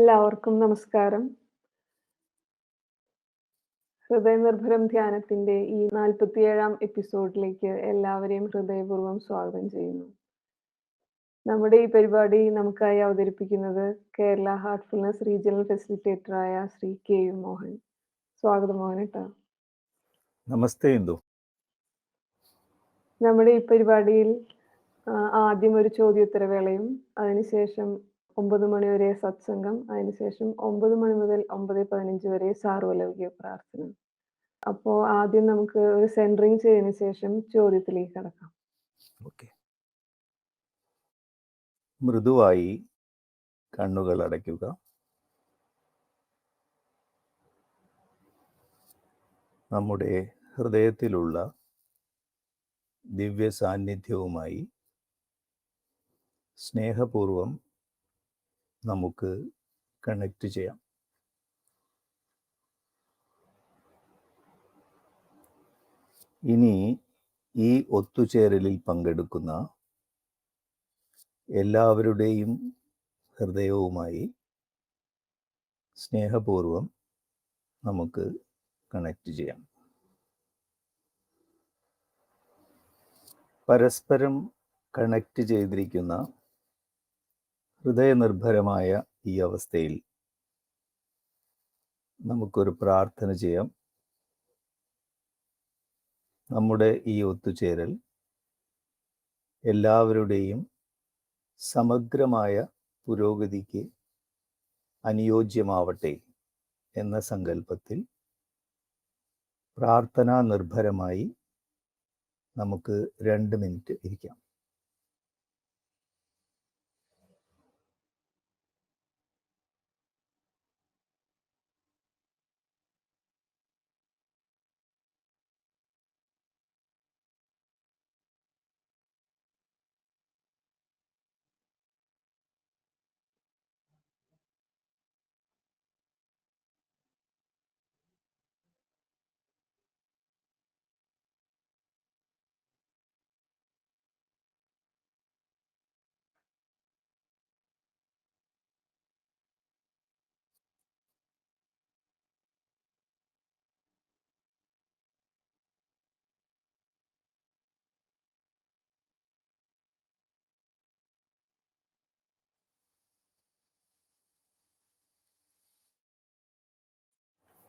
എല്ലാവർക്കും നമസ്കാരം. ഹൃദയനിർഭരം ധ്യാനത്തിന്റെ ഈ 47-ാം എപ്പിസോഡിലേക്ക് എല്ലാവരെയും ഹൃദയപൂർവ്വം സ്വാഗതം ചെയ്യുന്നു. നമ്മുടെ ഈ പരിപാടി നമുക്കായി അവതരിപ്പിക്കുന്നത് കേരള ഹാർട്ട്ഫുൾനെസ് റീജിയണൽ ഫെസിലിറ്റേറ്ററായ ശ്രീ കെ യു മോഹൻ. സ്വാഗതം മോഹനേട്ടാ. നമസ്തേ ഇന്ദു. നമ്മുടെ ഈ പരിപാടിയിൽ ആദ്യം ഒരു ചോദ്യോത്തരവേളയും അതിനുശേഷം 9 മണി വരെ സത്സംഗം, അതിനുശേഷം 9 മണി മുതൽ 9:15 വരെ സാർവലൗകിക പ്രാർത്ഥന. അപ്പോൾ ആദ്യം നമുക്ക് ഒരു സെൻറ്ററിങ് ചെയ്തതിനു ശേഷം ചോദ്യത്തിലേക്ക് കടക്കാം. ഓക്കെ. മൃദുവായി കണ്ണുകൾ അടയ്ക്കുക. നമ്മുടെ ഹൃദയത്തിലുള്ള ദിവ്യ സാന്നിധ്യവുമായി സ്നേഹപൂർവം നമുക്ക് കണക്റ്റ് ചെയ്യാം. ഇനി ഈ ഒത്തുചേരലിൽ പങ്കെടുക്കുന്ന എല്ലാവരുടെയും ഹൃദയവുമായി സ്നേഹപൂർവം നമുക്ക് കണക്റ്റ് ചെയ്യാം. പരസ്പരം കണക്റ്റ് ചെയ്തിരിക്കുന്ന ഹൃദയനിർഭരമായ ഈ അവസ്ഥയിൽ നമുക്കൊരു പ്രാർത്ഥന ചെയ്യാം. നമ്മുടെ ഈ ഒത്തുചേരൽ എല്ലാവരുടെയും സമഗ്രമായ പുരോഗതിക്ക് അനുയോജ്യമാവട്ടെ എന്ന സങ്കല്പത്തിൽ പ്രാർത്ഥനാ നിർഭരമായി നമുക്ക് 2 മിനിറ്റ് ഇരിക്കാം.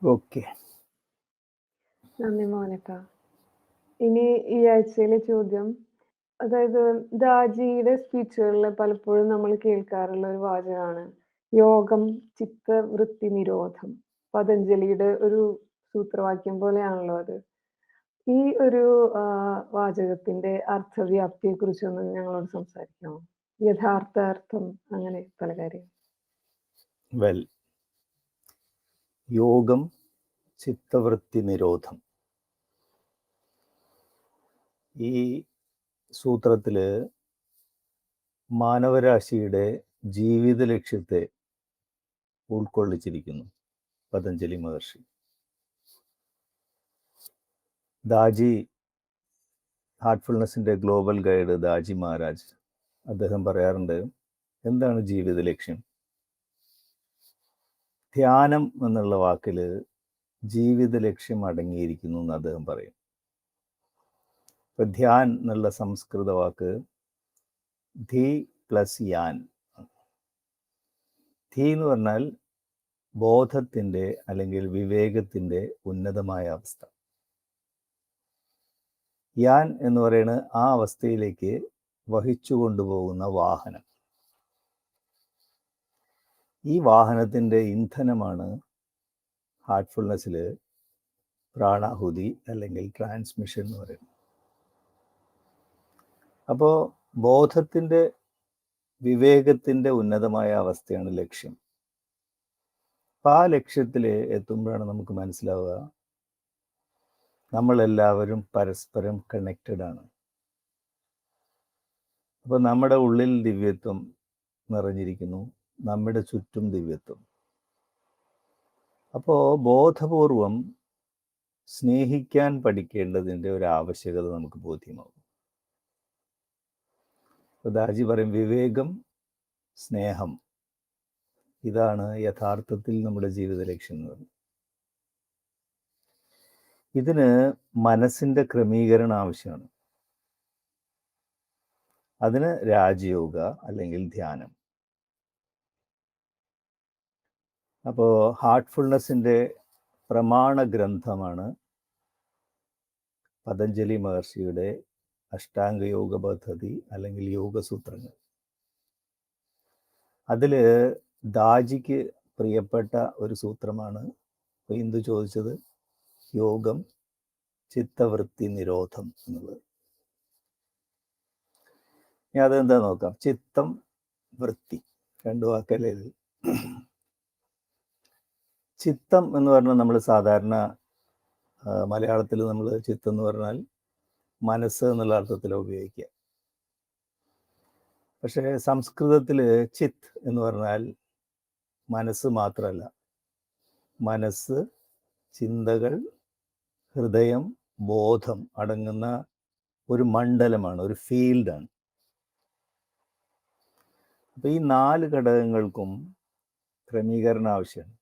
ഓക്കെ. നന്ദി മോഹനേട്ടാ. ഇനി ഈ ആഴ്ചയിലെ ചോദ്യം, അതായത് ദാജിയുടെ സ്പീച്ചുകളിൽ പലപ്പോഴും നമ്മൾ കേൾക്കാറുള്ള ഒരു വാചകമാണ് യോഗം ചിത്തവൃത്തി നിരോധം. പതഞ്ജലിയുടെ ഒരു സൂത്രവാക്യം പോലെയാണല്ലോ അത്. ഈ ഒരു വാചകത്തിന്റെ അർത്ഥവ്യാപ്തിയെ കുറിച്ചൊന്ന് ഞങ്ങളോട് സംസാരിക്കാമോ? യഥാർത്ഥ അർത്ഥം, അങ്ങനെ പല കാര്യം. വെൽ, യോഗം ചിത്തവൃത്തി നിരോധം. ഈ സൂത്രത്തിൽ മാനവരാശിയുടെ ജീവിത ലക്ഷ്യത്തെ ഉൾക്കൊള്ളിച്ചിരിക്കുന്നു പതഞ്ജലി മഹർഷി. ദാജി ഹാർട്ട്ഫുൾനെസ്സിൻ്റെ ഗ്ലോബൽ ഗൈഡ് ദാജി മഹാരാജ് അദ്ദേഹം പറയാറുണ്ട്, എന്താണ് ജീവിത ലക്ഷ്യം? ധ്യാനം എന്നുള്ള വാക്കിൽ ജീവിത ലക്ഷ്യം അടങ്ങിയിരിക്കുന്നു എന്ന് അദ്ദേഹം പറയും. ഇപ്പം ധ്യാൻ എന്നുള്ള സംസ്കൃത വാക്ക് ധി പ്ലസ് യാൻ. ധി എന്ന് പറഞ്ഞാൽ ബോധത്തിൻ്റെ അല്ലെങ്കിൽ വിവേകത്തിൻ്റെ ഉന്നതമായ അവസ്ഥ. യാൻ എന്ന് പറയുന്നത് ആ അവസ്ഥയിലേക്ക് വഹിച്ചു കൊണ്ടുപോകുന്ന വാഹനം. ഈ വാഹനത്തിൻ്റെ ഇന്ധനമാണ് ഹാർട്ട്ഫുൾനെസ്സിൽ പ്രാണാഹുതി അല്ലെങ്കിൽ ട്രാൻസ്മിഷൻ എന്ന് പറയുന്നത്. അപ്പോൾ ബോധത്തിൻ്റെ വിവേകത്തിൻ്റെ ഉന്നതമായ അവസ്ഥയാണ് ലക്ഷ്യം. അപ്പം ആ ലക്ഷ്യത്തിൽ എത്തുമ്പോഴാണ് നമുക്ക് മനസ്സിലാവുക നമ്മളെല്ലാവരും പരസ്പരം കണക്റ്റഡ് ആണ്. അപ്പോൾ നമ്മുടെ ഉള്ളിൽ ദിവ്യത്വം നിറഞ്ഞിരിക്കുന്നു, നമ്മുടെ ചുറ്റും ദിവ്യത്വം. അപ്പോൾ ബോധപൂർവം സ്നേഹിക്കാൻ പഠിക്കേണ്ടതിൻ്റെ ഒരു ആവശ്യകത നമുക്ക് ബോധ്യമാകും. ദാജി പറയും, വിവേകം, സ്നേഹം ഇതാണ് യഥാർത്ഥത്തിൽ നമ്മുടെ ജീവിത ലക്ഷ്യം എന്ന് പറയുന്നത്. ഇതിന് മനസ്സിൻ്റെ ക്രമീകരണം ആവശ്യമാണ്. അതിന് രാജയോഗ അല്ലെങ്കിൽ ധ്യാനം. അപ്പോൾ ഹാർട്ട്ഫുൾനെസ്സിൻ്റെ പ്രമാണ ഗ്രന്ഥമാണ് പതഞ്ജലി മഹർഷിയുടെ അഷ്ടാംഗയോഗ പദ്ധതി അല്ലെങ്കിൽ യോഗസൂത്രങ്ങൾ. അതിൽ ദാജിക്ക് പ്രിയപ്പെട്ട ഒരു സൂത്രമാണ് ഇന്ദു ചോദിച്ചത്, യോഗം ചിത്തവൃത്തി നിരോധം എന്നുള്ളത്. ഇനി അതെന്താ നോക്കാം. ചിത്തം, വൃത്തി, രണ്ടു വാക്കല്ലേ ഇത്. ചിത്തം എന്ന് പറഞ്ഞാൽ നമ്മൾ സാധാരണ മലയാളത്തിൽ നമ്മൾ ചിത്തം എന്ന് പറഞ്ഞാൽ മനസ്സ് എന്നുള്ള അർത്ഥത്തിലാണ് ഉപയോഗിക്കുക. പക്ഷേ സംസ്കൃതത്തിൽ ചിത്ത് എന്ന് പറഞ്ഞാൽ മനസ്സ് മാത്രമല്ല, മനസ്സ്, ചിന്തകൾ, ഹൃദയം, ബോധം അടങ്ങുന്ന ഒരു മണ്ഡലമാണ്, ഒരു ഫീൽഡാണ്. അപ്പോൾ ഈ 4 ഘടകങ്ങൾക്കും ക്രമീകരണം ആവശ്യമാണ്.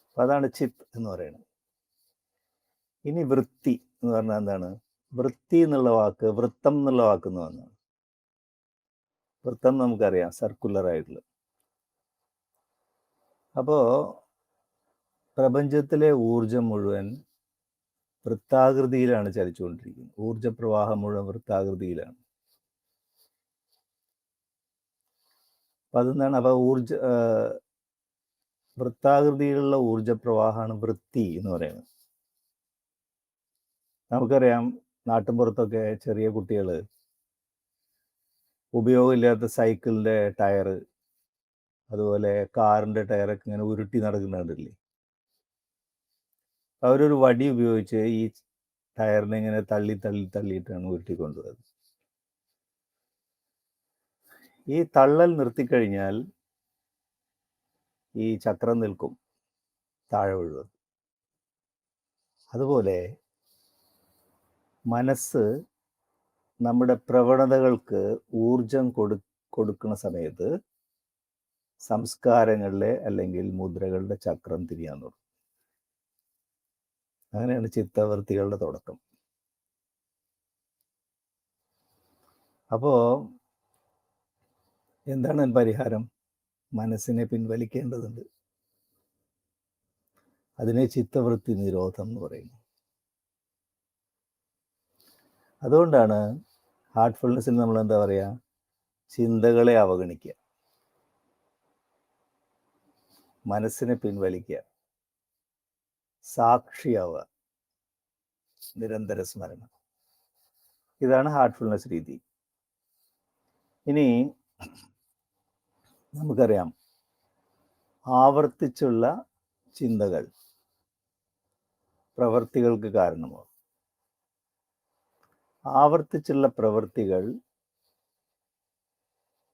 അപ്പം അതാണ് ചിത്ത് എന്ന് പറയുന്നത്. ഇനി വൃത്തി എന്ന് പറഞ്ഞാൽ എന്താണ്? വൃത്തി എന്നുള്ള വാക്ക് വൃത്തം എന്നുള്ള വാക്കെന്ന് വന്നതാണ്. വൃത്തം നമുക്കറിയാം, സർക്കുലർ ആയിട്ടുള്ള. അപ്പോൾ പ്രപഞ്ചത്തിലെ ഊർജം മുഴുവൻ വൃത്താകൃതിയിലാണ് ചലിച്ചുകൊണ്ടിരിക്കുന്നത്. ഊർജപ്രവാഹം മുഴുവൻ വൃത്താകൃതിയിലാണ്. അപ്പം അതെന്താണ്? അപ്പോൾ വൃത്താകൃതിയിലുള്ള ഊർജപ്രവാഹമാണ് വൃത്തി എന്ന് പറയുന്നത്. നമുക്കറിയാം, നാട്ടിൻപുറത്തൊക്കെ ചെറിയ കുട്ടികൾ ഉപയോഗമില്ലാത്ത സൈക്കിളിൻ്റെ ടയർ, അതുപോലെ കാറിൻ്റെ ടയറൊക്കെ ഇങ്ങനെ ഉരുട്ടി നടക്കുന്നുണ്ടല്ലേ. അവരൊരു വടി ഉപയോഗിച്ച് ഈ ടയറിനെ ഇങ്ങനെ തള്ളിയിട്ടാണ് ഉരുട്ടിക്കൊണ്ടുപോയത്. ഈ തള്ളൽ നിർത്തിക്കഴിഞ്ഞാൽ ഈ ചക്രം നിൽക്കും, താഴെ വീഴും. അതുപോലെ മനസ്സ് നമ്മുടെ പ്രവണതകൾക്ക് ഊർജം കൊടുക്കുന്ന സമയത്ത് സംസ്കാരങ്ങളിലെ അല്ലെങ്കിൽ മുദ്രകളുടെ ചക്രം തിരിയാൻ തുടങ്ങും. അങ്ങനെയാണ് ചിത്തവൃത്തികളുടെ തുടക്കം. അപ്പോൾ എന്താണ് പരിഹാരം? മനസ്സിനെ പിൻവലിക്കേണ്ടതുണ്ട്. അതിനെ ചിത്തവൃത്തി നിരോധം എന്ന് പറയുന്നു. അതുകൊണ്ടാണ് ഹാർട്ട്ഫുൾനെസ്സിൽ നമ്മൾ എന്താ പറയുക, ചിന്തകളെ അവഗണിക്കുക, മനസ്സിനെ പിൻവലിക്കുക, സാക്ഷിയാവുക, നിരന്തര സ്മരണം. ഇതാണ് ഹാർട്ട്ഫുൾനെസ് രീതി. ഇനി നമുക്കറിയാം, ആവർത്തിച്ചുള്ള ചിന്തകൾ പ്രവൃത്തികൾക്ക് കാരണമാകും. ആവർത്തിച്ചുള്ള പ്രവൃത്തികൾ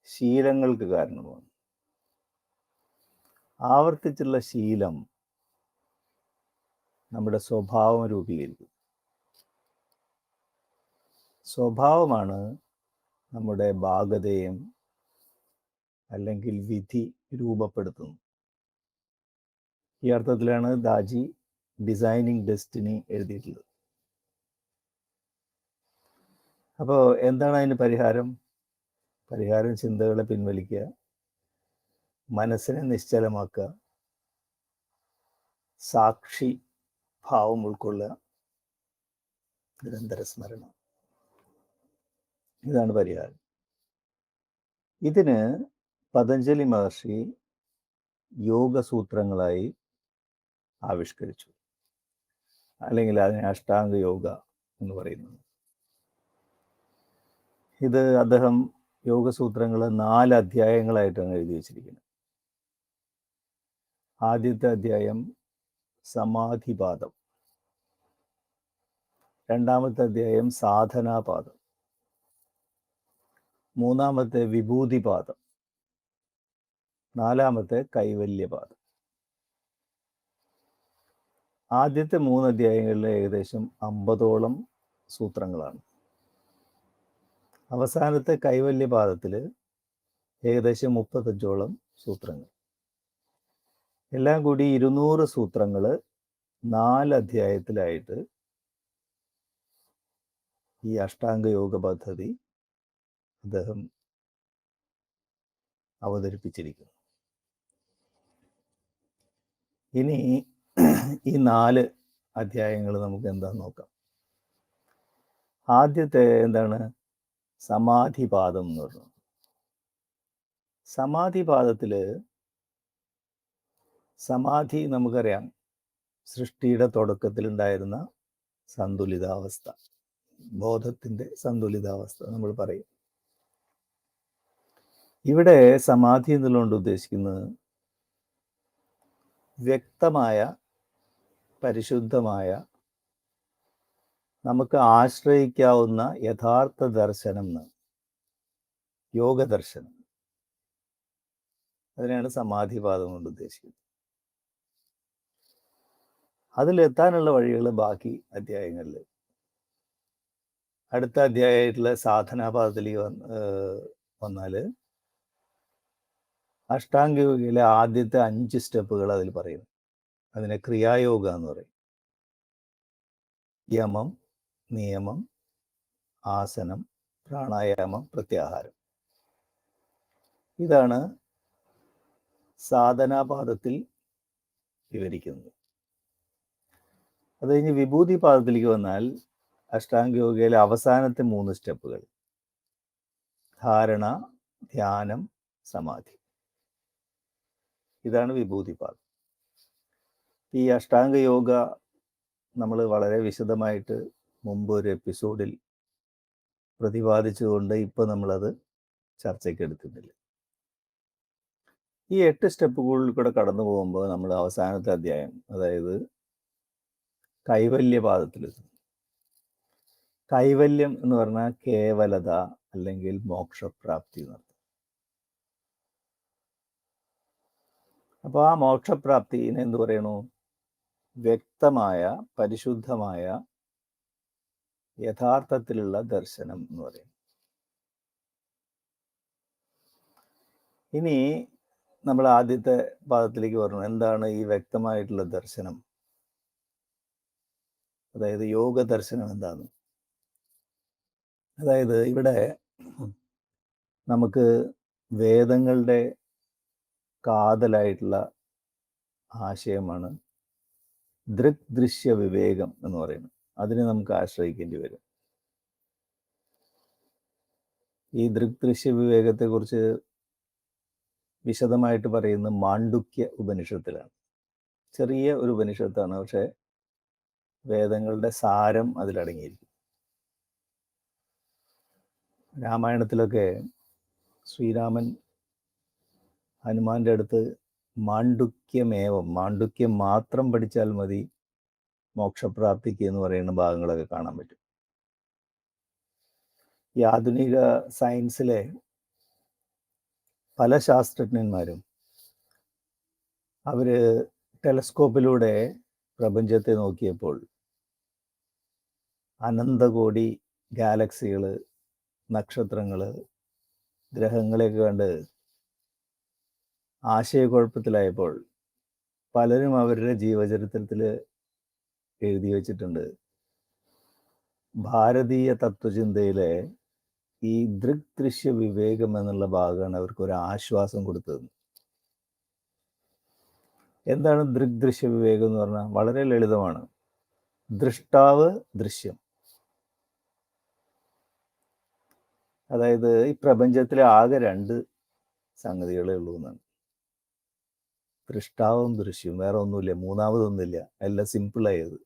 ശീലങ്ങൾക്ക് കാരണമാകും. ആവർത്തിച്ചുള്ള ശീലം നമ്മുടെ സ്വഭാവം രൂപീകരിക്കും. സ്വഭാവമാണ് നമ്മുടെ ഭാഗതയും അല്ലെങ്കിൽ വിധി രൂപപ്പെടുത്തുന്നത്. ഈ അർത്ഥത്തിലാണ് ദാജി ഡിസൈനിങ് ഡെസ്റ്റിനി എഴുതിയിട്ടുള്ളത്. അപ്പോൾ എന്താണ് അതിന് പരിഹാരം? പരിഹാരം ചിന്തകളെ പിൻവലിക്കുക, മനസ്സിനെ നിശ്ചലമാക്കുക, സാക്ഷി ഭാവം ഉൾക്കൊള്ളുക, നിരന്തര സ്മരണം. ഇതാണ് പരിഹാരം. ഇതിന് പതഞ്ജലി മഹർഷി യോഗസൂത്രങ്ങളായി ആവിഷ്കരിച്ചു, അല്ലെങ്കിൽ അതിനെ അഷ്ടാംഗ യോഗ എന്ന് പറയുന്നത്. ഇത് അദ്ദേഹം യോഗസൂത്രങ്ങൾ 4 അധ്യായങ്ങളായിട്ടാണ് എഴുതി വച്ചിരിക്കുന്നത്. ആദ്യത്തെ അധ്യായം സമാധിപാദം, രണ്ടാമത്തെ അധ്യായം സാധനാപാദം, മൂന്നാമത്തെ വിഭൂതിപാദം, നാലാമത്തെ കൈവല്യപാദം. ആദ്യത്തെ 3 അധ്യായങ്ങളിൽ ഏകദേശം 50ഓളം സൂത്രങ്ങളാണ്. അവസാനത്തെ കൈവല്യപാദത്തിൽ ഏകദേശം 35ഓളം സൂത്രങ്ങൾ. എല്ലാം കൂടി 200 സൂത്രങ്ങൾ 4 അധ്യായത്തിലായിട്ട് ഈ അഷ്ടാംഗ യോഗ പദ്ധതി അദ്ദേഹം അവതരിപ്പിച്ചിരിക്കുന്നു. ഇനി ഈ 4 അധ്യായങ്ങൾ നമുക്ക് എന്താന്ന് നോക്കാം. ആദ്യത്തെ എന്താണ്? സമാധിപാദം എന്ന് പറഞ്ഞു. സമാധിപാദത്തിൽ സമാധി നമുക്കറിയാം, സൃഷ്ടിയുടെ തുടക്കത്തിലുണ്ടായിരുന്ന സന്തുലിതാവസ്ഥ, ബോധത്തിൻ്റെ സന്തുലിതാവസ്ഥ നമ്മൾ പറയും. ഇവിടെ സമാധി എന്നുള്ളതുകൊണ്ട് ഉദ്ദേശിക്കുന്നത് വ്യക്തമായ പരിശുദ്ധമായ നമുക്ക് ആശ്രയിക്കാവുന്ന യഥാർത്ഥ ദർശനം, യോഗദർശനം. അതിനെയാണ് സമാധിപാദം കൊണ്ട് ഉദ്ദേശിക്കുന്നത്. അതിലെത്താനുള്ള വഴികൾ ബാക്കി അധ്യായങ്ങളിൽ. അടുത്ത അധ്യായമായിട്ടുള്ള സാധനാപാദത്തിലേക്ക് വന്നാൽ അഷ്ടാംഗയോഗയിലെ ആദ്യത്തെ 5 സ്റ്റെപ്പുകൾ അതിൽ പറയുന്നു. അതിനെ ക്രിയായോഗ എന്ന് പറയും. യമം, നിയമം, ആസനം, പ്രാണായാമം, പ്രത്യാഹാരം. ഇതാണ് സാധനാപാദത്തിൽ വിവരിക്കുന്നത്. അത് കഴിഞ്ഞ് വിഭൂതി പാദത്തിലേക്ക് വന്നാൽ അഷ്ടാംഗയോഗയിലെ അവസാനത്തെ 3 സ്റ്റെപ്പുകൾ: ധാരണ, ധ്യാനം, സമാധി. ഇതാണ് വിഭൂതിപാദം. ഈ അഷ്ടാംഗയോഗ നമ്മൾ വളരെ വിശദമായിട്ട് മുമ്പ് ഒരു എപ്പിസോഡിൽ പ്രതിപാദിച്ചുകൊണ്ട് ഇപ്പോൾ നമ്മളത് ചർച്ചയ്ക്ക് എടുക്കുന്നില്ല. ഈ 8 സ്റ്റെപ്പുകളിൽ കൂടെ കടന്നു പോകുമ്പോൾ നമ്മൾ അവസാനത്തെ അധ്യായം, അതായത് കൈവല്യപാദത്തിലെത്തും. കൈവല്യം എന്ന് പറഞ്ഞാൽ കേവലത അല്ലെങ്കിൽ മോക്ഷപ്രാപ്തി എന്നർത്ഥം. അപ്പോൾ ആ മോക്ഷപ്രാപ്തിനെ എന്ത് പറയണു? വ്യക്തമായ പരിശുദ്ധമായ യഥാർത്ഥത്തിലുള്ള ദർശനം എന്ന് പറയും. ഇനി നമ്മൾ ആദ്യത്തെ പാദത്തിലേക്ക് പറഞ്ഞു. എന്താണ് ഈ വ്യക്തമായിട്ടുള്ള ദർശനം? അതായത് യോഗ ദർശനം എന്താണ്? അതായത് ഇവിടെ നമുക്ക് വേദങ്ങളുടെ കാതലായിട്ടുള്ള ആശയമാണ് ദൃക് ദൃശ്യ വിവേകം എന്ന് പറയുന്നത്. അതിനെ നമുക്ക് ആശ്രയിക്കേണ്ടി വരും. ഈ ദൃക് ദൃശ്യ വിവേകത്തെക്കുറിച്ച് വിശദമായിട്ട് പറയുന്നത് മാണ്ഡുക്യ ഉപനിഷത്തിലാണ്. ചെറിയ ഒരു ഉപനിഷത്താണ്, പക്ഷെ വേദങ്ങളുടെ സാരം അതിലടങ്ങിയിരിക്കും. രാമായണത്തിലൊക്കെ ശ്രീരാമൻ ഹനുമാന്റെ അടുത്ത് മാണ്ഡുക്യം മാത്രം പഠിച്ചാൽ മതി മോക്ഷപ്രാപ്തിക്ക് എന്ന് പറയുന്ന ഭാഗങ്ങളൊക്കെ കാണാൻ പറ്റും. ഈ ആധുനിക സയൻസിലെ പല ശാസ്ത്രജ്ഞന്മാരും അവര് ടെലസ്കോപ്പിലൂടെ പ്രപഞ്ചത്തെ നോക്കിയപ്പോൾ അനന്തകോടി ഗാലക്സികൾ, നക്ഷത്രങ്ങൾ, ഗ്രഹങ്ങളെയൊക്കെ കണ്ട് ആശയക്കുഴപ്പത്തിലായപ്പോൾ പലരും അവരുടെ ജീവചരിത്രത്തിൽ എഴുതി വച്ചിട്ടുണ്ട്, ഭാരതീയ തത്വചിന്തയിലെ ഈ ദൃക് ദൃശ്യ വിവേകം എന്നുള്ള ഭാഗമാണ് അവർക്കൊരു ആശ്വാസം കൊടുത്തത്. എന്താണ് ദൃക് ദൃശ്യ വിവേകം എന്ന് പറഞ്ഞാൽ? വളരെ ലളിതമാണ്. ദൃഷ്ടാവ്, ദൃശ്യം. അതായത് ഈ പ്രപഞ്ചത്തിലെ ആകെ 2 സംഗതികളേ ഉള്ളൂ എന്നാണ്. ദൃഷ്ടാവും ദൃശ്യവും, വേറെ ഒന്നുമില്ല, മൂന്നാമതൊന്നുമില്ല. എല്ലാം സിമ്പിളായത്.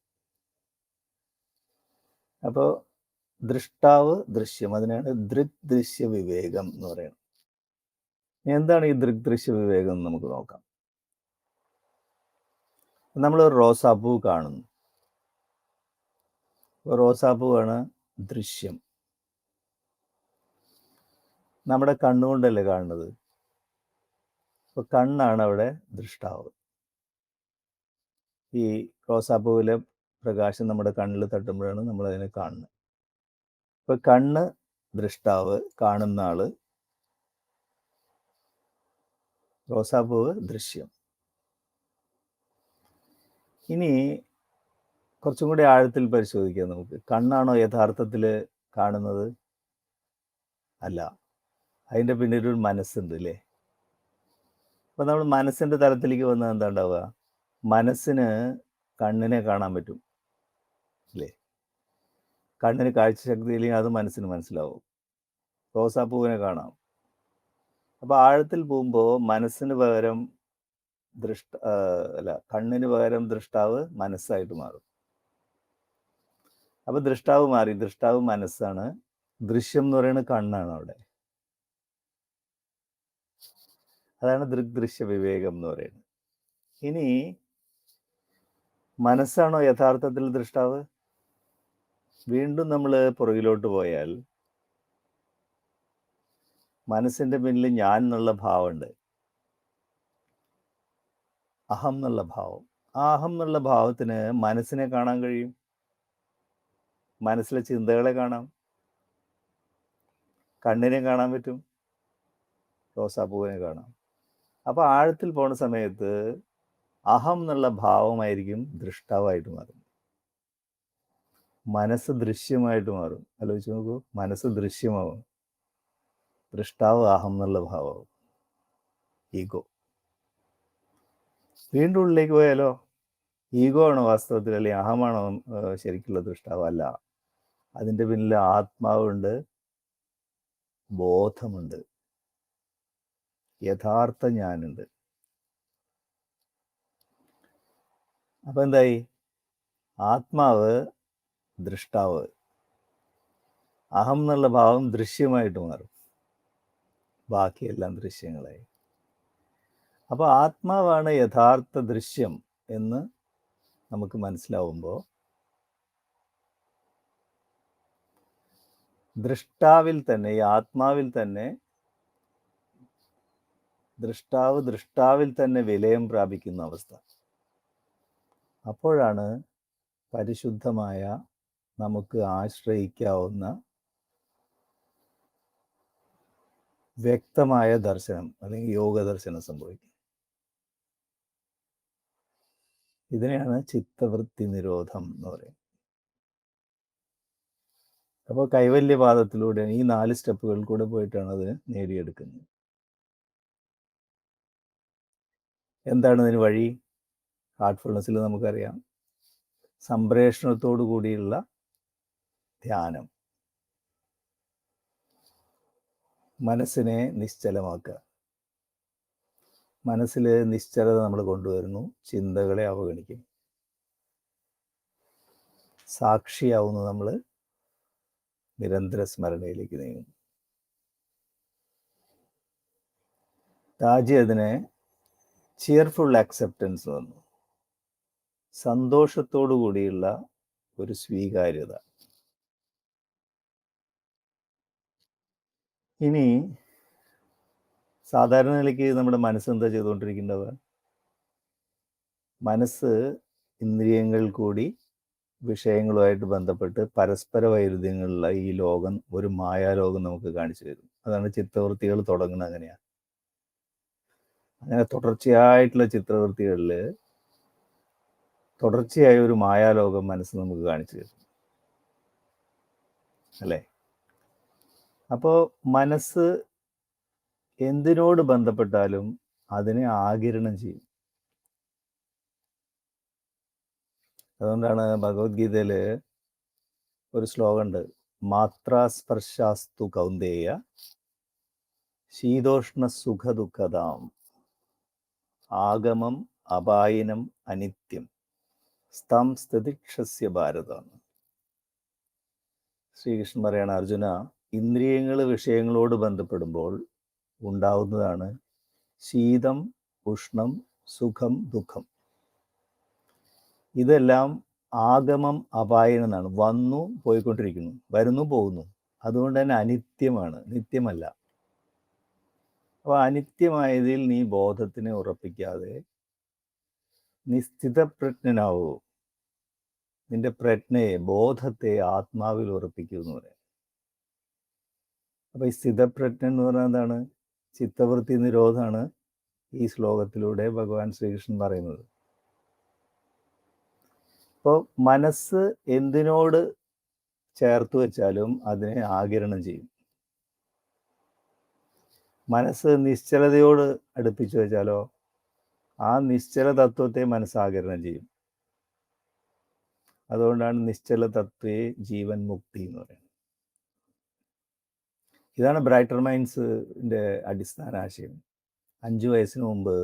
അപ്പോൾ ദൃഷ്ടാവ്, ദൃശ്യം, അതിനാണ് ദൃക് ദൃശ്യ വിവേകം എന്ന് പറയുന്നത്. എന്താണ് ഈ ദൃക് ദൃശ്യ വിവേകം എന്ന് നമുക്ക് നോക്കാം. നമ്മൾ റോസാപ്പൂ കാണുന്നു. റോസാപ്പൂവാണ് ദൃശ്യം. നമ്മുടെ കണ്ണുകൊണ്ടല്ലേ കാണുന്നത്. അപ്പോൾ കണ്ണാണ് അവിടെ ദൃഷ്ടാവ്. ഈ റോസാപ്പൂവിലെ പ്രകാശം നമ്മുടെ കണ്ണിൽ തട്ടുമ്പോഴാണ് നമ്മൾ അതിനെ കാണുന്നത്. അപ്പോൾ കണ്ണ് ദൃഷ്ടാവ്, കാണുന്ന ആള്. റോസാപ്പൂവ് ദൃശ്യം. ഇനി കുറച്ചും കൂടി ആഴത്തിൽ പരിശോധിക്കാം നമുക്ക്. കണ്ണാണോ യഥാർത്ഥത്തിൽ കാണുന്നത്? അല്ല. അതിൻ്റെ പിന്നിലൊരു മനസ്സുണ്ട് അല്ലേ? അപ്പോൾ നമ്മൾ മനസ്സിൻ്റെ തലത്തിലേക്ക് വന്നാൽ എന്താ ഉണ്ടാവുക? മനസ്സിന് കണ്ണിനെ കാണാൻ പറ്റും അല്ലേ? കണ്ണിന് കാഴ്ചശക്തി ഇല്ലെങ്കിൽ അത് മനസ്സിന് മനസ്സിലാവും. റോസാപ്പൂവിനെ കാണാം. അപ്പോൾ ആഴത്തിൽ പോകുമ്പോൾ മനസ്സിന് പകരം കണ്ണിന് പകരം ദൃഷ്ടാവ് മനസ്സായിട്ട് മാറും. അപ്പോൾ ദൃഷ്ടാവ് മാറി. ദൃഷ്ടാവ് മനസ്സാണ്. ദൃശ്യം എന്ന് പറയുന്നത് കണ്ണാണ് അവിടെ. അതാണ് ദൃഗ്ദൃശ്യ വിവേകം എന്ന് പറയുന്നത്. ഇനി മനസ്സാണോ യഥാർത്ഥത്തിൽ ദൃഷ്ടാവ്? വീണ്ടും നമ്മൾ പുറകിലോട്ട് പോയാൽ മനസ്സിൻ്റെ പിന്നിൽ ഞാൻ എന്നുള്ള ഭാവമുണ്ട്, അഹം എന്നുള്ള ഭാവം. ആ അഹം എന്നുള്ള ഭാവത്തിന് മനസ്സിനെ കാണാൻ കഴിയും, മനസ്സിലെ ചിന്തകളെ കാണാം, കണ്ണിനെ കാണാൻ പറ്റും, റോസാപ്പൂവിനെ കാണാം. അപ്പോൾ ആഴത്തിൽ പോണ സമയത്ത് അഹം എന്നുള്ള ഭാവമായിരിക്കും ദൃഷ്ടാവായിട്ട് മാറും, മനസ്സ് ദൃശ്യമായിട്ട് മാറും. ആലോചിച്ച് നോക്കൂ, മനസ്സ് ദൃശ്യമാവും, ദൃഷ്ടാവ് അഹം എന്നുള്ള ഭാവമാവും, ഈഗോ. വീണ്ടും ഉള്ളിലേക്ക് പോയാലോ, ഈഗോ ആണോ വാസ്തവത്തിൽ, അല്ലെങ്കിൽ അഹമാണോ ശരിക്കുള്ള ദൃഷ്ടാവ്? അല്ല. അതിൻ്റെ പിന്നിൽ ആത്മാവുണ്ട്, ബോധമുണ്ട്, യഥാർത്ഥ ഞാനുണ്ട്. അപ്പം എന്തായി? ആത്മാവ് ദൃഷ്ടാവ്, അഹം എന്നുള്ള ഭാവം ദൃശ്യമായിട്ട് മാറും, ബാക്കിയെല്ലാം ദൃശ്യങ്ങളായി. അപ്പോൾ ആത്മാവാണ് യഥാർത്ഥ ദൃശ്യം എന്ന് നമുക്ക് മനസ്സിലാവുമ്പോൾ ദൃഷ്ടാവിൽ തന്നെ, ഈ ആത്മാവിൽ തന്നെ ദൃഷ്ടാവിൽ തന്നെ വിലയം പ്രാപിക്കുന്ന അവസ്ഥ. അപ്പോഴാണ് പരിശുദ്ധമായ നമുക്ക് ആശ്രയിക്കാവുന്ന വ്യക്തമായ ദർശനം അല്ലെങ്കിൽ യോഗ ദർശനം സംഭവിക്കും. ഇതിനെയാണ് ചിത്തവൃത്തി നിരോധം എന്ന് പറയുന്നത്. അപ്പോൾ കൈവല്യപാദത്തിലൂടെ ഈ 4 സ്റ്റെപ്പുകളിൽ കൂടെ പോയിട്ടാണ് അത് നേടിയെടുക്കുന്നത്. എന്താണ് ഇതിന് വഴി? ഹാർട്ട്ഫുൾനെസ്സിൽ നമുക്കറിയാം, സംപ്രേഷണത്തോടു കൂടിയുള്ള ധ്യാനം, മനസ്സിനെ നിശ്ചലമാക്കുക. മനസ്സിൽ നിശ്ചലത നമ്മൾ കൊണ്ടുവരുന്നു, ചിന്തകളെ അവഗണിക്കും, സാക്ഷിയാവുന്നു, നമ്മൾ നിരന്തര സ്മരണയിലേക്ക് നീങ്ങുന്നു. താജി അതിനെ ചിയർഫുൾ ആക്സെപ്റ്റൻസ് വന്നു, സന്തോഷത്തോടു കൂടിയുള്ള ഒരു സ്വീകാര്യത. ഇനി സാധാരണ നിലയ്ക്ക് നമ്മുടെ മനസ്സ് എന്താ ചെയ്തുകൊണ്ടിരിക്കേണ്ടത്? മനസ്സ് ഇന്ദ്രിയങ്ങൾ കൂടി വിഷയങ്ങളുമായിട്ട് ബന്ധപ്പെട്ട് പരസ്പര വൈരുദ്ധ്യങ്ങളുള്ള ഈ ലോകം ഒരു മായാലോകം നമുക്ക് കാണിച്ചു തരും. അതാണ് ചിത്രവൃത്തികൾ തുടങ്ങുന്നത്. അങ്ങനെയാണ്. അങ്ങനെ തുടർച്ചയായിട്ടുള്ള ചിത്രവൃത്തികളിൽ തുടർച്ചയായ ഒരു മായാലോകം മനസ്സ് നമുക്ക് കാണിച്ചു തരും അല്ലേ? അപ്പോൾ മനസ്സ് എന്തിനോട് ബന്ധപ്പെട്ടാലും അതിനെ ആഗിരണം ചെയ്യും. അതുകൊണ്ടാണ് ഭഗവത്ഗീതയിൽ ഒരു ശ്ലോകമുണ്ട്, മാത്രാസ്പർശാസ്തു കൗന്ദേയ ശീതോഷ്ണ സുഖദുഃഖതാം ആഗമം അപായനം അനിത്യം സ്തം സ്ഥിതിക്ഷസ്യ ഭാരത. ശ്രീകൃഷ്ണൻ പറയാണ്, അർജുന, ഇന്ദ്രിയങ്ങൾ വിഷയങ്ങളോട് ബന്ധപ്പെടുമ്പോൾ ഉണ്ടാവുന്നതാണ് ശീതം, ഉഷ്ണം, സുഖം, ദുഃഖം. ഇതെല്ലാം ആഗമം അപായനം എന്നാണ്. വന്നു പോയിക്കൊണ്ടിരിക്കുന്നു, വരുന്നു പോകുന്നു. അതുകൊണ്ട് തന്നെ അനിത്യമാണ്, നിത്യമല്ല. അപ്പോൾ അനിത്യമായതിൽ നീ ബോധത്തിനെ ഉറപ്പിക്കാതെ നീ സ്ഥിതപ്രജ്ഞനാവൂ. നിന്റെ പ്രജ്ഞയെ, ബോധത്തെ ആത്മാവിൽ ഉറപ്പിക്കൂ എന്ന് പറയാം. അപ്പോൾ ഈ സ്ഥിതപ്രജ്ഞ എന്ന് പറഞ്ഞാൽ എന്താണ്? ചിത്തവൃത്തി നിരോധമാണ് ഈ ശ്ലോകത്തിലൂടെ ഭഗവാൻ ശ്രീകൃഷ്ണൻ പറയുന്നത്. അപ്പോൾ മനസ്സ് എന്തിനോട് ചേർത്ത് വെച്ചാലും അതിനെ ആഗിരണം ചെയ്യും. മനസ്സ് നിശ്ചലതയോട് അടുപ്പിച്ച് വെച്ചാലോ ആ നിശ്ചല തത്വത്തെ മനസ്സ് ആഗിരണം ചെയ്യും. അതുകൊണ്ടാണ് നിശ്ചല തത്വേ ജീവൻ മുക്തി എന്ന് പറയുന്നത്. ഇതാണ് ബ്രൈറ്റർ മൈൻഡ്സിൻ്റെ അടിസ്ഥാന ആശയം. 5 വയസ്സിന് മുമ്പ്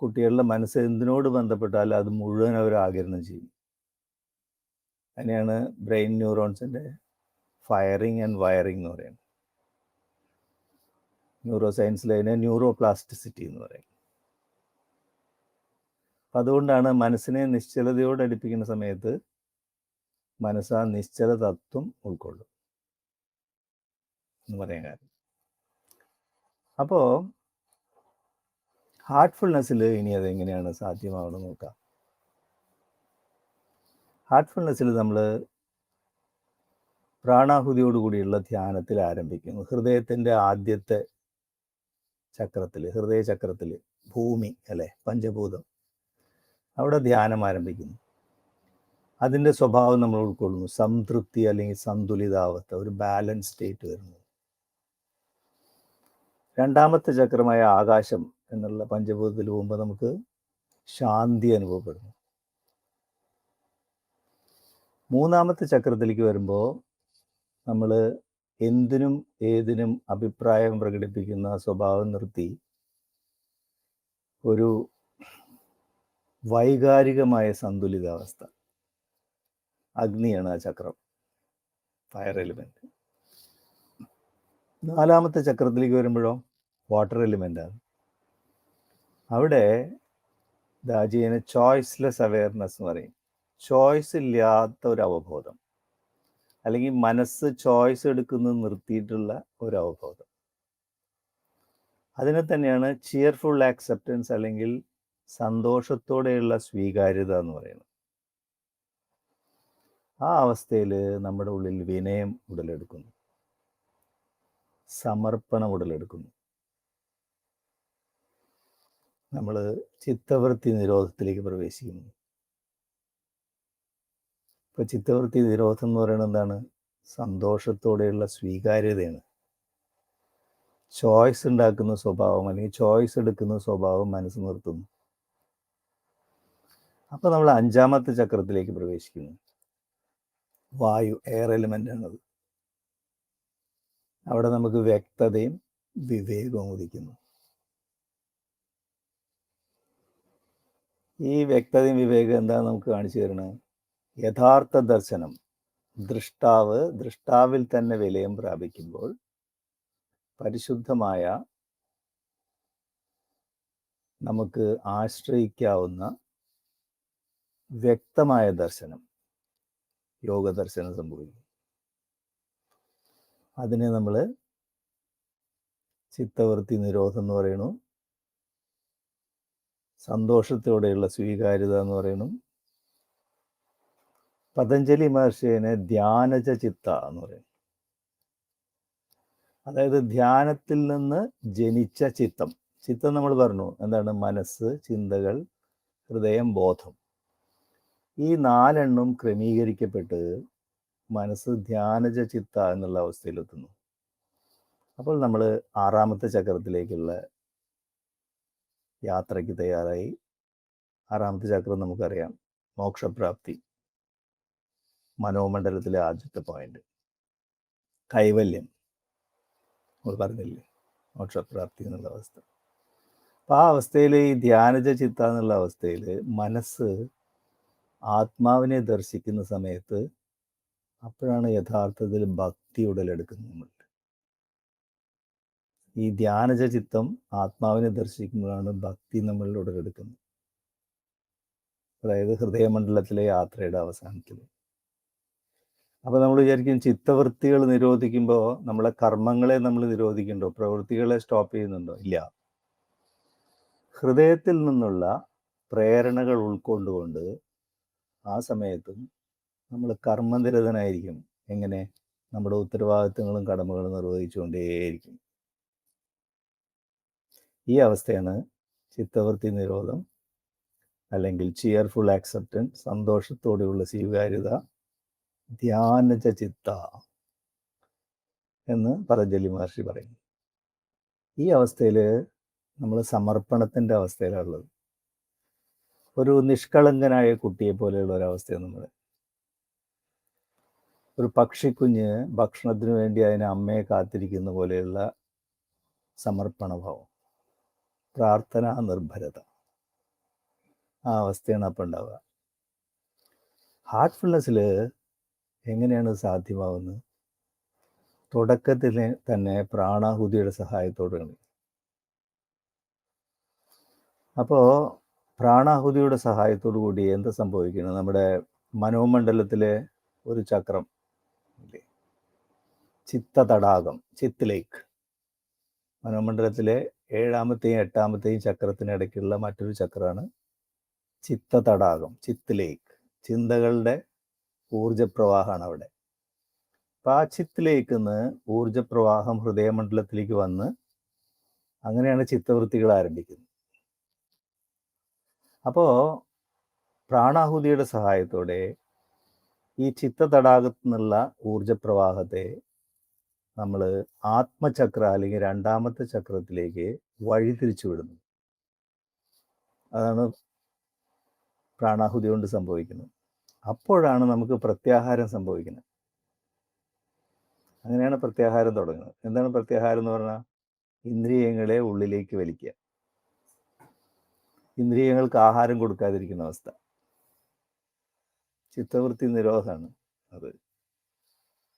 കുട്ടികളുടെ മനസ്സ് എന്തിനോട് ബന്ധപ്പെട്ടാലും അത് മുഴുവൻ അവർ ആഗിരണം ചെയ്യും. അതിനെയാണ് ബ്രെയിൻ ന്യൂറോൺസിൻ്റെ ഫയറിങ് ആൻഡ് വയറിങ് എന്ന് പറയുന്നത്. ന്യൂറോ സയൻസിൽ അതിനെ ന്യൂറോ പ്ലാസ്റ്റിസിറ്റി എന്ന് പറയും. അതുകൊണ്ടാണ് മനസ്സിനെ നിശ്ചലതയോട് അടുപ്പിക്കുന്ന സമയത്ത് മനസ്സ് ആ നിശ്ചല തത്വം ഉൾക്കൊള്ളും എന്ന് പറയാൻ കാരണം. അപ്പോൾ ഹാർട്ട്ഫുൾനെസ്സിൽ ഇനി അതെങ്ങനെയാണ് സാധ്യമാവണം നോക്കാം. ഹാർട്ട്ഫുൾനെസ്സിൽ നമ്മൾ പ്രാണാഹുതിയോടുകൂടിയുള്ള ധ്യാനത്തിൽ ആരംഭിക്കുന്നു. ഹൃദയത്തിൻ്റെ ആദ്യത്തെ ചക്രത്തിൽ, ഹൃദയചക്രത്തിൽ, ഭൂമി അല്ലേ, പഞ്ചഭൂതം, അവിടെ ധ്യാനം ആരംഭിക്കുന്നു. അതിൻ്റെ സ്വഭാവം നമ്മൾ ഉൾക്കൊള്ളുന്നു. സംതൃപ്തി അല്ലെങ്കിൽ സന്തുലിതാവസ്ഥ, ഒരു ബാലൻസ് സ്റ്റേറ്റ് വരുന്നു. രണ്ടാമത്തെ ചക്രമായ ആകാശം എന്നുള്ള പഞ്ചഭൂതത്തിൽ പോകുമ്പോൾ നമുക്ക് ശാന്തി അനുഭവപ്പെടുന്നു. മൂന്നാമത്തെ ചക്രത്തിലേക്ക് വരുമ്പോൾ നമ്മൾ എന്തിനും ഏതിനും അഭിപ്രായം പ്രകടിപ്പിക്കുന്ന സ്വഭാവം നിർത്തി ഒരു വൈകാരികമായ സന്തുലിതാവസ്ഥ. അഗ്നിയാണ് ആ ചക്രം, ഫയർ എലിമെൻറ്റ്. നാലാമത്തെ ചക്രത്തിലേക്ക് വരുമ്പോഴോ വാട്ടർ എലിമെൻ്റാണ്. അവിടെ ദാജിയന് ചോയ്സ്ലെസ് അവെയർനെസ് എന്ന് പറയും. ചോയ്സ് ഇല്ലാത്ത ഒരു അവബോധം, അല്ലെങ്കിൽ മനസ്സ് ചോയ്സ് എടുക്കുന്നത് നിർത്തിയിട്ടുള്ള ഒരു അവബോധം. അതിനെ തന്നെയാണ് ചിയർഫുൾ ആക്സെപ്റ്റൻസ് അല്ലെങ്കിൽ സന്തോഷത്തോടെയുള്ള സ്വീകാര്യത എന്ന് പറയുന്നത്. ആ അവസ്ഥയിൽ നമ്മുടെ ഉള്ളിൽ വിനയം ഉടലെടുക്കുന്നു, സമർപ്പണം ഉടലെടുക്കുന്നു. നമ്മൾ ചിത്തവൃത്തി നിരോധത്തിലേക്ക് പ്രവേശിക്കുന്നു. ഇപ്പോൾ ചിത്തവൃത്തി നിരോധം എന്ന് പറയുന്നത് എന്താണ്? സന്തോഷത്തോടെയുള്ള സ്വീകാര്യതയാണ്. ചോയ്സ് ഉണ്ടാക്കുന്ന സ്വഭാവം അല്ലെങ്കിൽ ചോയ്സ് എടുക്കുന്ന സ്വഭാവം മനസ്സ് നിർത്തുന്നു. അപ്പോൾ നമ്മൾ അഞ്ചാമത്തെ ചക്രത്തിലേക്ക് പ്രവേശിക്കുന്നു. വായു, എയർ എലിമെൻ്റ് ആണത്. അവിടെ നമുക്ക് വ്യക്തതയും വിവേകവും ഉദിക്കുന്നു. ഈ വ്യക്തതയും വിവേകം എന്താണ് നമുക്ക് കാണിച്ചു തരുന്നത്? യഥാർത്ഥ ദർശനം, ദൃഷ്ടാവിൽ തന്നെ വിലയം പ്രാപിക്കുമ്പോൾ പരിശുദ്ധമായ നമുക്ക് ആശ്രയിക്കാവുന്ന വ്യക്തമായ ദർശനം, യോഗദർശനം സംഭവിക്കും. അതിനെ നമ്മൾ ചിത്തവൃത്തി നിരോധം എന്ന് പറയുന്നു, സന്തോഷത്തോടെയുള്ള സ്വീകാര്യത എന്ന് പറയുന്നു. പതഞ്ജലി മഹർഷിയെ ധ്യാനജ ചിത്ത എന്ന് പറയും. അതായത് ധ്യാനത്തിൽ നിന്ന് ജനിച്ച ചിത്തം. ചിത്തം നമ്മൾ പറഞ്ഞു എന്താണ്? മനസ്സ്, ചിന്തകൾ, ഹൃദയം, ബോധം. ഈ 4 ക്രമീകരിക്കപ്പെട്ട് മനസ്സ് ധ്യാനജ ചിത്ത എന്നുള്ള അവസ്ഥയിലെത്തുന്നു. അപ്പോൾ നമ്മൾ 6ാമത്തെ ചക്രത്തിലേക്കുള്ള യാത്രയ്ക്ക് തയ്യാറായി. 6ാമത്തെ ചക്രം നമുക്കറിയാം, മോക്ഷപ്രാപ്തി, മനോമണ്ഡലത്തിലെ ആദ്യത്തെ പോയിന്റ്, കൈവല്യം. നമ്മൾ പറഞ്ഞില്ലേ, മോക്ഷപ്രാപ്തി എന്നുള്ള അവസ്ഥ. അപ്പം ആ അവസ്ഥയിൽ, ഈ ധ്യാനജ ചിത്ത എന്നുള്ള അവസ്ഥയിൽ മനസ്സ് ആത്മാവിനെ ദർശിക്കുന്ന സമയത്ത് അപ്പോഴാണ് യഥാർത്ഥത്തിൽ ഭക്തി ഉടലെടുക്കുന്നത്. നമ്മൾ ഈ ധ്യാനജ ചിത്തം ആത്മാവിനെ ദർശിക്കുമ്പോഴാണ് ഭക്തി നമ്മളിൽ ഉടലെടുക്കുന്നത്. അതായത് ഹൃദയമണ്ഡലത്തിലെ യാത്രയുടെ അവസാനത്തിൽ. അപ്പോൾ നമ്മൾ വിചാരിക്കും ചിത്തവൃത്തികൾ നിരോധിക്കുമ്പോൾ നമ്മളെ കർമ്മങ്ങളെ നമ്മൾ നിരോധിക്കുന്നുണ്ടോ, പ്രവൃത്തികളെ സ്റ്റോപ്പ് ചെയ്യുന്നുണ്ടോ? ഇല്ല. ഹൃദയത്തിൽ നിന്നുള്ള പ്രേരണകൾ ഉൾക്കൊണ്ടുകൊണ്ട് ആ സമയത്തും നമ്മൾ കർമ്മനിരതനായിരിക്കും. എങ്ങനെ? നമ്മുടെ ഉത്തരവാദിത്തങ്ങളും കടമകളും നിർവഹിച്ചുകൊണ്ടേയിരിക്കും. ഈ അവസ്ഥയാണ് ചിത്തവൃത്തി നിരോധം, അല്ലെങ്കിൽ ചിയർഫുൾ ആക്സെപ്റ്റൻസ്, സന്തോഷത്തോടെയുള്ള സ്വീകാര്യത, ധ്യാനജ ചിത്ത എന്ന് പതഞ്ജലി മഹർഷി പറയും. ഈ അവസ്ഥയിൽ നമ്മൾ സമർപ്പണത്തിൻ്റെ അവസ്ഥയിലുള്ളത്. ഒരു നിഷ്കളങ്കനായ കുട്ടിയെ പോലെയുള്ള ഒരവസ്ഥയാണ് നമ്മൾ. ഒരു പക്ഷിക്കുഞ്ഞ് ഭക്ഷണത്തിന് വേണ്ടി അതിന് അമ്മയെ കാത്തിരിക്കുന്ന പോലെയുള്ള സമർപ്പണഭാവം, പ്രാർത്ഥനാ നിർഭരത, ആ അവസ്ഥയാണ് അപ്പം ഉണ്ടാവുക. ഹാർട്ട്ഫുൾനെസ്സിൽ എങ്ങനെയാണ് സാധ്യമാവുന്നത്? തുടക്കത്തിൽ തന്നെ പ്രാണാഹുതിയുടെ സഹായത്തോടെയാണ്. അപ്പോൾ പ്രാണാഹുതിയുടെ സഹായത്തോടു കൂടി എന്ത് സംഭവിക്കണം? നമ്മുടെ മനോമണ്ഡലത്തിലെ ഒരു ചക്രം ഇല്ലേ, ചിത്തതടാകം, ചിത്ത് ലേക്ക്, മനോമണ്ഡലത്തിലെ 7ാമത്തെയും 8ാമത്തെയും ചക്രത്തിനിടയ്ക്കുള്ള മറ്റൊരു ചക്രമാണ് ചിത്തതടാകം, ചിത്ത് ലേക്ക്. ചിന്തകളുടെ ഊർജപ്രവാഹമാണ് അവിടെ. അപ്പം ആ ചിത്ത് ലേക്കിൽ നിന്ന് ഊർജപ്രവാഹം ഹൃദയമണ്ഡലത്തിലേക്ക് വന്ന് അങ്ങനെയാണ് ചിത്തവൃത്തികൾ ആരംഭിക്കുന്നത്. അപ്പോൾ പ്രാണാഹുതിയുടെ സഹായത്തോടെ ഈ ചിത്തതടാകത്തു നിന്നുള്ള ഊർജപ്രവാഹത്തെ നമ്മൾ ആത്മചക്ര അല്ലെങ്കിൽ 2ാമത്തെ ചക്രത്തിലേക്ക് വഴിതിരിച്ചു വിടുന്നു. അതാണ് പ്രാണാഹുതി കൊണ്ട് സംഭവിക്കുന്നത്. അപ്പോഴാണ് നമുക്ക് പ്രത്യാഹാരം സംഭവിക്കുന്നത്. അങ്ങനെയാണ് പ്രത്യാഹാരം തുടങ്ങുന്നത്. എന്താണ് പ്രത്യാഹാരം എന്ന് പറഞ്ഞാൽ? ഇന്ദ്രിയങ്ങളെ ഉള്ളിലേക്ക് വലിക്കുക, ഇന്ദ്രിയങ്ങൾക്ക് ആഹാരം കൊടുക്കാതിരിക്കുന്ന അവസ്ഥ. ചിത്തവൃത്തി നിരോധമാണ് അത്.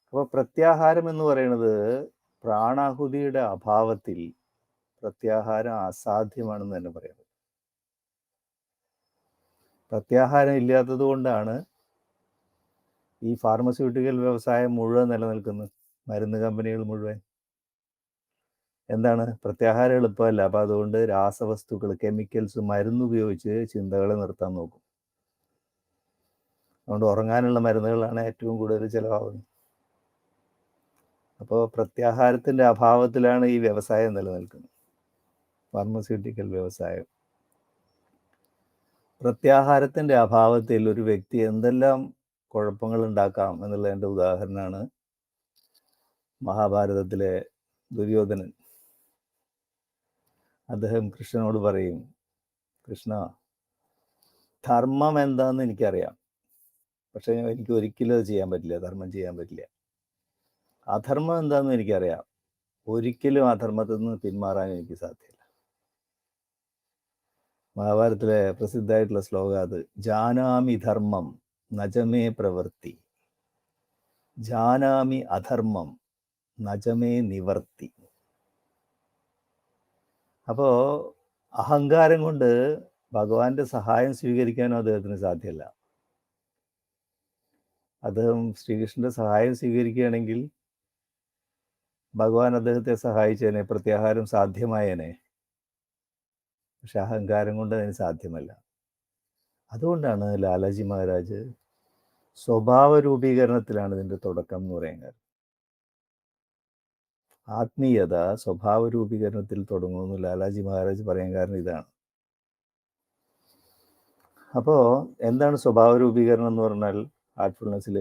അപ്പോൾ പ്രത്യാഹാരം എന്ന് പറയുന്നത് പ്രാണാഹുതിയുടെ അഭാവത്തിൽ പ്രത്യാഹാരം അസാധ്യമാണെന്ന് തന്നെ പറയുന്നത്. പ്രത്യാഹാരം ഇല്ലാത്തത് കൊണ്ടാണ് ഈ ഫാർമസ്യൂട്ടിക്കൽ വ്യവസായം മുഴുവൻ നിലനിൽക്കുന്നത്, മരുന്ന് കമ്പനികൾ മുഴുവൻ. എന്താണ്? പ്രത്യാഹാരം എളുപ്പമല്ല. അപ്പോൾ അതുകൊണ്ട് രാസവസ്തുക്കൾ, കെമിക്കൽസ്, മരുന്നുപയോഗിച്ച് ചിന്തകളെ നിർത്താൻ നോക്കും. അതുകൊണ്ട് ഉറങ്ങാനുള്ള മരുന്നുകളാണ് ഏറ്റവും കൂടുതൽ ചിലവാകുന്നത്. അപ്പോൾ പ്രത്യാഹാരത്തിൻ്റെ അഭാവത്തിലാണ് ഈ വ്യവസായം നിലനിൽക്കുന്നത്, ഫാർമസ്യൂട്ടിക്കൽ വ്യവസായം. പ്രത്യാഹാരത്തിൻ്റെ അഭാവത്തിൽ ഒരു വ്യക്തി എന്തെല്ലാം കുഴപ്പങ്ങൾ ഉണ്ടാക്കാം എന്നുള്ളതിൻ്റെ ഉദാഹരണമാണ് മഹാഭാരതത്തിലെ ദുര്യോധനൻ. അദ്ദേഹം കൃഷ്ണനോട് പറയും, കൃഷ്ണ, ധർമ്മം എന്താണെന്ന് എനിക്കറിയാം, പക്ഷേ എനിക്ക് ഒരിക്കലും അത് ചെയ്യാൻ പറ്റില്ല, ധർമ്മം ചെയ്യാൻ പറ്റില്ല. അധർമ്മം എന്താണെന്ന് എനിക്കറിയാം, ഒരിക്കലും അധർമ്മത്തിൽ നിന്ന് പിന്മാറാൻ എനിക്ക് സാധ്യമല്ല. മഹാഭാരതത്തിലെ പ്രസിദ്ധമായിട്ടുള്ള ശ്ലോകം അത്. ജാനാമി ധർമ്മം നജമേ പ്രവൃത്തി, ജാനാമി അധർമ്മം നജമേ നിവർത്തി. അപ്പോൾ അഹങ്കാരം കൊണ്ട് ഭഗവാന്റെ സഹായം സ്വീകരിക്കാനോ അദ്ദേഹത്തിന് സാധ്യമല്ല. അദ്ദേഹം ശ്രീകൃഷ്ണന്റെ സഹായം സ്വീകരിക്കുകയാണെങ്കിൽ ഭഗവാൻ അദ്ദേഹത്തെ സഹായിച്ചേനെ, പ്രത്യാഹാരം സാധ്യമായേനെ. പക്ഷെ അഹങ്കാരം കൊണ്ട് അതിന് സാധ്യമല്ല. അതുകൊണ്ടാണ് ലാലാജി മഹാരാജ് സ്വഭാവ രൂപീകരണത്തിലാണ് ഇതിൻ്റെ തുടക്കം എന്ന് പറയുന്നത്. ആത്മീയത സ്വഭാവ രൂപീകരണത്തിൽ തുടങ്ങുമെന്ന് ലാലാജി മഹാരാജ് പറയാൻ കാരണം ഇതാണ്. അപ്പോൾ എന്താണ് സ്വഭാവ രൂപീകരണം എന്ന് പറഞ്ഞാൽ? ഹാർട്ട്ഫുൾനെസ്സിൽ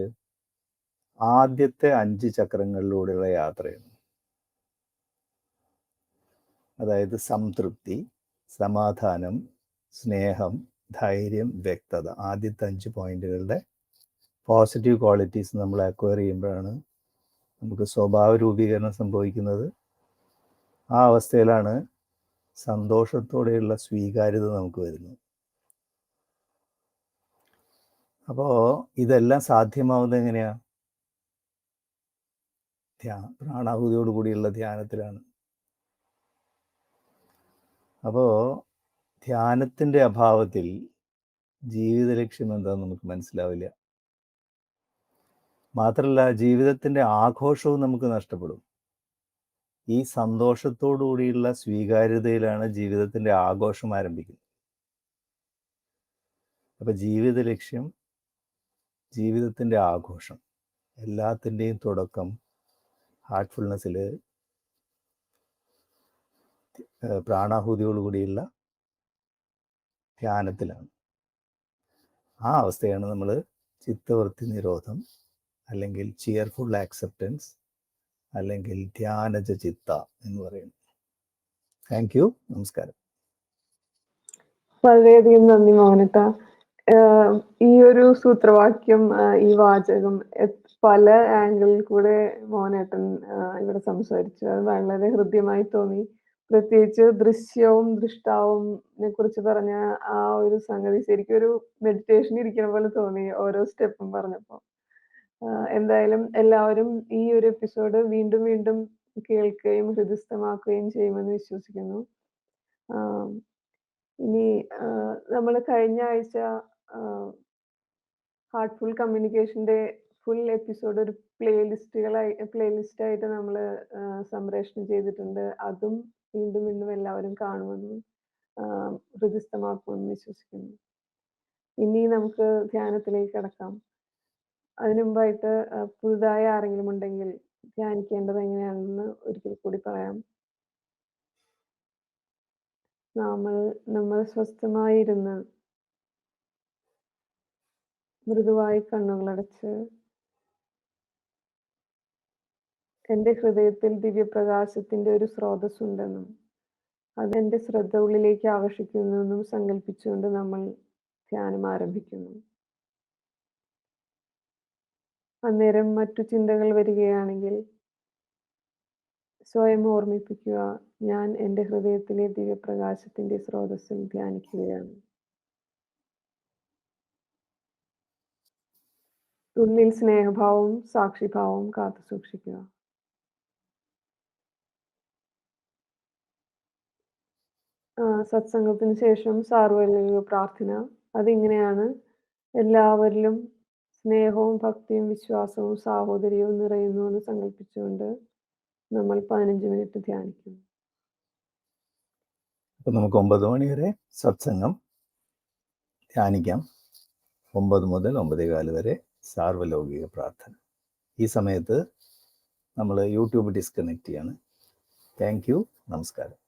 ആദ്യത്തെ 5 ചക്രങ്ങളിലൂടെയുള്ള യാത്രയാണ്. അതായത് സംതൃപ്തി, സമാധാനം, സ്നേഹം, ധൈര്യം, വ്യക്തത. ആദ്യത്തെ 5 പോയിന്റുകളുടെ പോസിറ്റീവ് ക്വാളിറ്റീസ് നമ്മൾ അക്വയർ ചെയ്യുമ്പോഴാണ് നമുക്ക് സ്വഭാവ രൂപീകരണം സംഭവിക്കുന്നത്. ആ അവസ്ഥയിലാണ് സന്തോഷത്തോടെയുള്ള സ്വീകാര്യത നമുക്ക് വരുന്നത്. അപ്പോൾ ഇതെല്ലാം സാധ്യമാവുന്നത് എങ്ങനെയാണ്? പ്രാണാഹുതിയോട് കൂടിയുള്ള ധ്യാനത്തിലാണ്. അപ്പോൾ ധ്യാനത്തിൻ്റെ അഭാവത്തിൽ ജീവിത ലക്ഷ്യം എന്താണെന്ന് നമുക്ക് മനസ്സിലാവില്ല. മാത്രമല്ല ജീവിതത്തിൻ്റെ ആഘോഷവും നമുക്ക് നഷ്ടപ്പെടും. ഈ സന്തോഷത്തോടു കൂടിയുള്ള സ്വീകാര്യതയിലാണ് ജീവിതത്തിൻ്റെ ആഘോഷം ആരംഭിക്കുന്നത്. അപ്പം ജീവിത ലക്ഷ്യം, ജീവിതത്തിൻ്റെ ആഘോഷം, എല്ലാത്തിൻ്റെയും തുടക്കം ഹാർട്ട്ഫുൾനെസ്സിൽ പ്രാണാഹൂതിയോടുകൂടിയുള്ള ധ്യാനത്തിലാണ്. ആ അവസ്ഥയാണ് നമ്മൾ ചിത്തവൃത്തി നിരോധം, അല്ലെങ്കിൽ ചിയർഫുൾ ആക്സെപ്റ്റൻസ്, അല്ലെങ്കിൽ ധ്യാനജ ചിത്ത എന്ന് പറയുന്നത്. Thank you. നമസ്കാരം. വളരെയധികം നന്ദി മോഹനട്ട. ഈ ഒരു സൂത്രവാക്യം, ഈ വാചകം പല ആംഗിളിൽ കൂടെ മോഹനേട്ടൻ ഇവിടെ സംസാരിച്ചു. അത് വളരെ ഹൃദ്യമായി തോന്നി. പ്രത്യേകിച്ച് ദൃശ്യവും ദൃഷ്ടാവും കുറിച്ച് പറഞ്ഞ ആ ഒരു സംഗതി ശരിക്കും ഒരു മെഡിറ്റേഷൻ ഇരിക്കുന്ന പോലെ തോന്നി ഓരോ സ്റ്റെപ്പും പറഞ്ഞപ്പോ. എന്തായാലും എല്ലാവരും ഈ ഒരു എപ്പിസോഡ് വീണ്ടും വീണ്ടും കേൾക്കുകയും ഹൃദയസ്ഥമാക്കുകയും ചെയ്യുമെന്ന് വിശ്വസിക്കുന്നു. ഇനി നമ്മൾ കഴിഞ്ഞ ആഴ്ച ഹാർട്ട്ഫുൾ കമ്മ്യൂണിക്കേഷന്റെ ഫുൾ എപ്പിസോഡ് ഒരു പ്ലേലിസ്റ്റായിട്ട് നമ്മൾ സംപ്രേഷണം ചെയ്തിട്ടുണ്ട്. അതും വീണ്ടും വീണ്ടും എല്ലാവരും കാണുമെന്നും ഹൃദയസ്ഥമാക്കുമെന്ന് വിശ്വസിക്കുന്നു. ഇനി നമുക്ക് ധ്യാനത്തിലേക്ക് കടക്കാം. അതിനു മുമ്പായിട്ട് പുതുതായി ആരെങ്കിലും ഉണ്ടെങ്കിൽ ധ്യാനിക്കേണ്ടത് എങ്ങനെയാണെന്ന് ഒരിക്കൽ കൂടി പറയാം. നമ്മൾ സ്വസ്ഥമായിരുന്ന് മൃദുവായി കണ്ണുകളടച്ച് എൻ്റെ ഹൃദയത്തിൽ ദിവ്യപ്രകാശത്തിന്റെ ഒരു സ്രോതസ് ഉണ്ടെന്നും അതെന്റെ ശ്രദ്ധ ഉള്ളിലേക്ക് ആകർഷിക്കുന്നുവെന്നും സങ്കല്പിച്ചുകൊണ്ട് നമ്മൾ ധ്യാനം ആരംഭിക്കുന്നു. അന്നേരം മറ്റു ചിന്തകൾ വരികയാണെങ്കിൽ സ്വയം ഓർമ്മിപ്പിക്കുക, ഞാൻ എൻ്റെ ഹൃദയത്തിലെ ദിവ്യപ്രകാശത്തിന്റെ സ്രോതസ്സിൽ ധ്യാനിക്കുകയാണ്. ഉള്ളിൽ സ്നേഹഭാവവും സാക്ഷിഭാവവും കാത്തു സൂക്ഷിക്കുക. സത്സംഗത്തിന് ശേഷം സാർവലൗകിക പ്രാർത്ഥന അതിങ്ങനെയാണ്: എല്ലാവരിലും സ്നേഹവും ഭക്തിയും വിശ്വാസവും സാഹോദര്യവും നിറയുന്നു എന്ന് സങ്കല്പിച്ചുകൊണ്ട് നമ്മൾ 15 മിനിറ്റ് ധ്യാനിക്കും. അപ്പം നമുക്ക് 9 മണി വരെ സത്സംഗം ധ്യാനിക്കാം. 9 മുതൽ 9:15 വരെ സാർവലൗകിക പ്രാർത്ഥന. ഈ സമയത്ത് നമ്മൾ യൂട്യൂബ് ഡിസ്കണക്ട് ചെയ്യാണ്. Thank you. നമസ്കാരം.